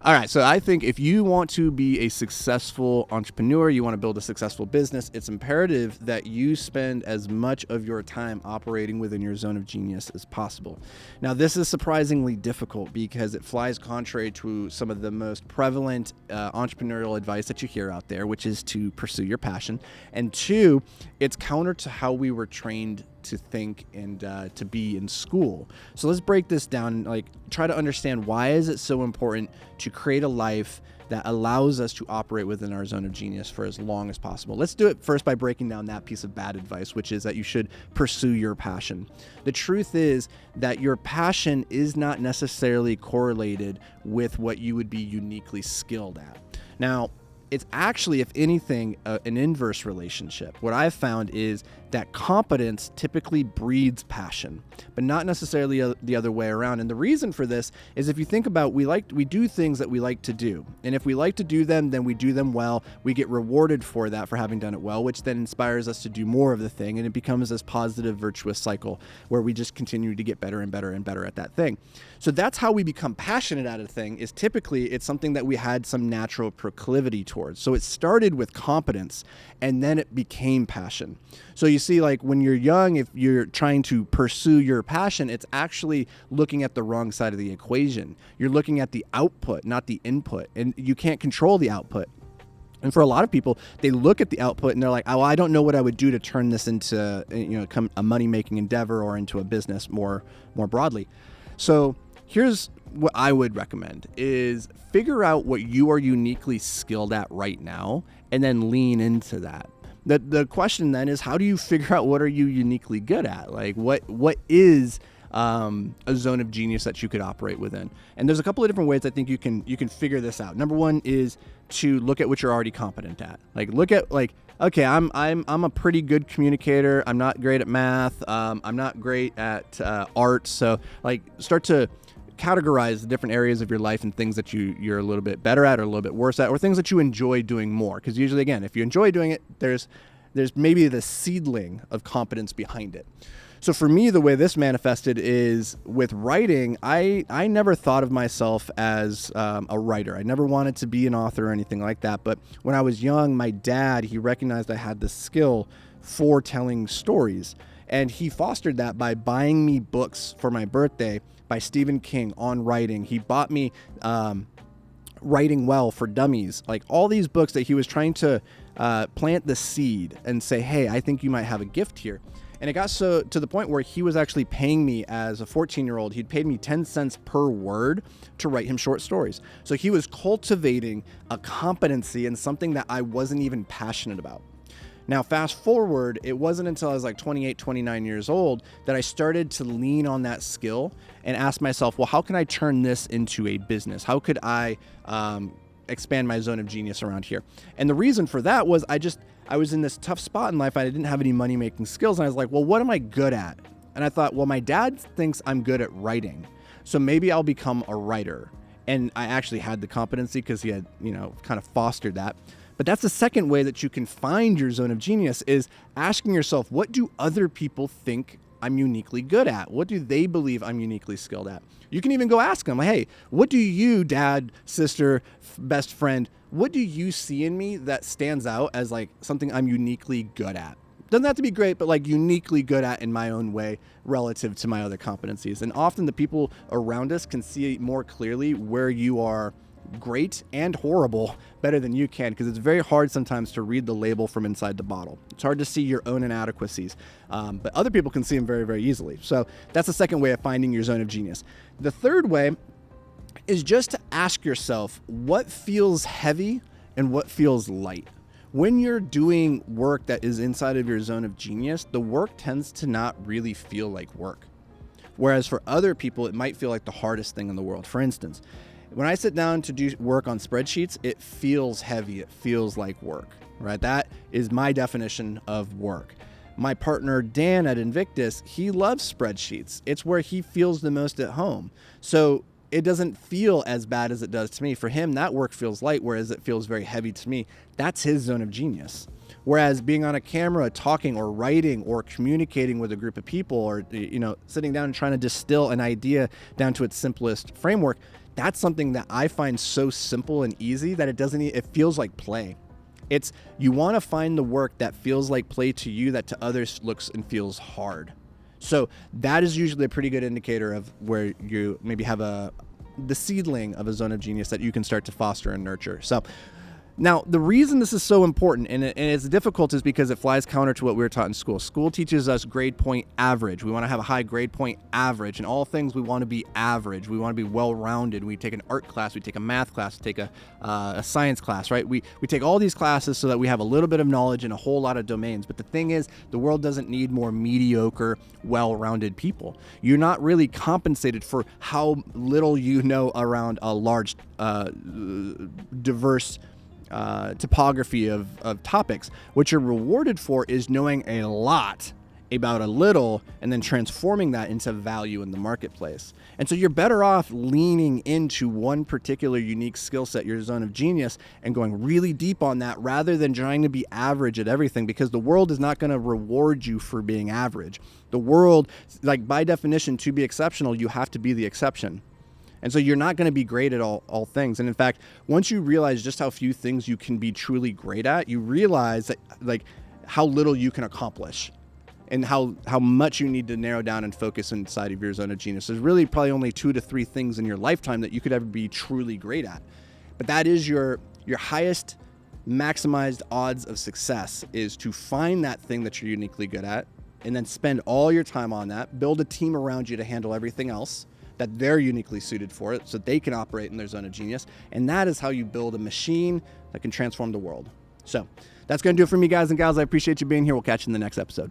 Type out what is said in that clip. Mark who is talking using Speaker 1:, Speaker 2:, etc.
Speaker 1: All right, so I think if you want to be a successful entrepreneur, you want to build a successful business, it's imperative that you spend as much of your time operating within your zone of genius as possible. Now, this is surprisingly difficult because it flies contrary to some of the most prevalent entrepreneurial advice that you hear out there, which is to pursue your passion. And two, it's counter to how we were trained to think and to be in school. So let's break this down, like try to understand why is it so important to create a life that allows us to operate within our zone of genius for as long as possible. Let's do it first by breaking down that piece of bad advice, which is that you should pursue your passion. The truth is that your passion is not necessarily correlated with what you would be uniquely skilled at. Now, it's actually, if anything, an inverse relationship. What I've found is that competence typically breeds passion, but not necessarily the other way around. And the reason for this is if you think about, we do things that we like to do. And if we like to do them, then we do them well. We get rewarded for that, for having done it well, which then inspires us to do more of the thing. And it becomes this positive, virtuous cycle where we just continue to get better and better and better at that thing. So that's how we become passionate at a thing, is typically it's something that we had some natural proclivity towards. So it started with competence and then it became passion. So you see, like when you're young, if you're trying to pursue your passion, it's actually looking at the wrong side of the equation. You're looking at the output, not the input, and you can't control the output. And for a lot of people, they look at the output and they're like, oh, I don't know what I would do to turn this into, a money-making endeavor or into a business more broadly. So here's what I would recommend is figure out what you are uniquely skilled at right now and then lean into that. The question then is, how do you figure out what are you uniquely good at? Like what is a zone of genius that you could operate within? And there's a couple of different ways I think you can figure this out. Number one is to look at what you're already competent at. Like look at okay, I'm a pretty good communicator. I'm not great at math. I'm not great at art. So start to categorize the different areas of your life and things that you're a little bit better at or a little bit worse at, or things that you enjoy doing more. Because usually, again, if you enjoy doing it, there's maybe the seedling of competence behind it. So for me, the way this manifested is with writing. I never thought of myself as a writer. I never wanted to be an author or anything like that. But when I was young, my dad, he recognized I had the skill for telling stories. And he fostered that by buying me books for my birthday by Stephen King on writing. He bought me Writing Well for Dummies, like all these books that he was trying to plant the seed and say, hey, I think you might have a gift here. And it got so to the point where he was actually paying me as a 14-year-old. He'd paid me 10 cents per word to write him short stories. So he was cultivating a competency in something that I wasn't even passionate about. Now, fast forward, it wasn't until I was like 28, 29 years old that I started to lean on that skill and ask myself, well, how can I turn this into a business? How could I expand my zone of genius around here? And the reason for that was I was in this tough spot in life. I didn't have any money-making skills. And I was like, well, what am I good at? And I thought, well, my dad thinks I'm good at writing, so maybe I'll become a writer. And I actually had the competency because he had, kind of fostered that. But that's the second way that you can find your zone of genius, is asking yourself, what do other people think I'm uniquely good at? What do they believe I'm uniquely skilled at? You can even go ask them, hey, what do you, dad, sister, best friend, what do you see in me that stands out as like something I'm uniquely good at? Doesn't have to be great, but like uniquely good at in my own way relative to my other competencies. And often the people around us can see more clearly where you are great and horrible better than you can, because it's very hard sometimes to read the label from inside the bottle. It's hard to see your own inadequacies, but other people can see them very, very easily. So that's the second way of finding your zone of genius. The third way is just to ask yourself what feels heavy and what feels light. When you're doing work that is inside of your zone of genius, the work tends to not really feel like work. Whereas for other people, it might feel like the hardest thing in the world. For instance, when I sit down to do work on spreadsheets, it feels heavy. It feels like work, right? That is my definition of work. My partner, Dan at Invictus, he loves spreadsheets. It's where he feels the most at home. So it doesn't feel as bad as it does to me. For him, that work feels light, whereas it feels very heavy to me. That's his zone of genius. Whereas being on a camera, talking or writing or communicating with a group of people, or sitting down and trying to distill an idea down to its simplest framework, That's something that I find so simple and easy that it feels like play. You want to find the work that feels like play to you, that to others looks and feels hard. So that is usually a pretty good indicator of where you maybe have the seedling of a zone of genius that you can start to foster and nurture. So now, the reason this is so important and it's difficult is because it flies counter to what we were taught in school. School teaches us grade point average. We want to have a high grade point average. In all things, we want to be average. We want to be well-rounded. We take an art class. We take a math class. We take a science class, right? We take all these classes so that we have a little bit of knowledge in a whole lot of domains. But the thing is, the world doesn't need more mediocre, well-rounded people. You're not really compensated for how little you know around a large, diverse topography of topics. What you're rewarded for is knowing a lot about a little and then transforming that into value in the marketplace. And so you're better off leaning into one particular unique skill set, your zone of genius, and going really deep on that rather than trying to be average at everything, because the world is not going to reward you for being average. The world, like by definition, to be exceptional, you have to be the exception. And so you're not going to be great at all things. And in fact, once you realize just how few things you can be truly great at, you realize that like how little you can accomplish and how much you need to narrow down and focus inside of your zone of genius. There's really probably only 2 to 3 things in your lifetime that you could ever be truly great at. But that is your highest maximized odds of success, is to find that thing that you're uniquely good at and then spend all your time on that, build a team around you to handle everything else that they're uniquely suited for it so they can operate in their zone of genius. And that is how you build a machine that can transform the world. So that's going to do it for me, guys and gals. I appreciate you being here. We'll catch you in the next episode.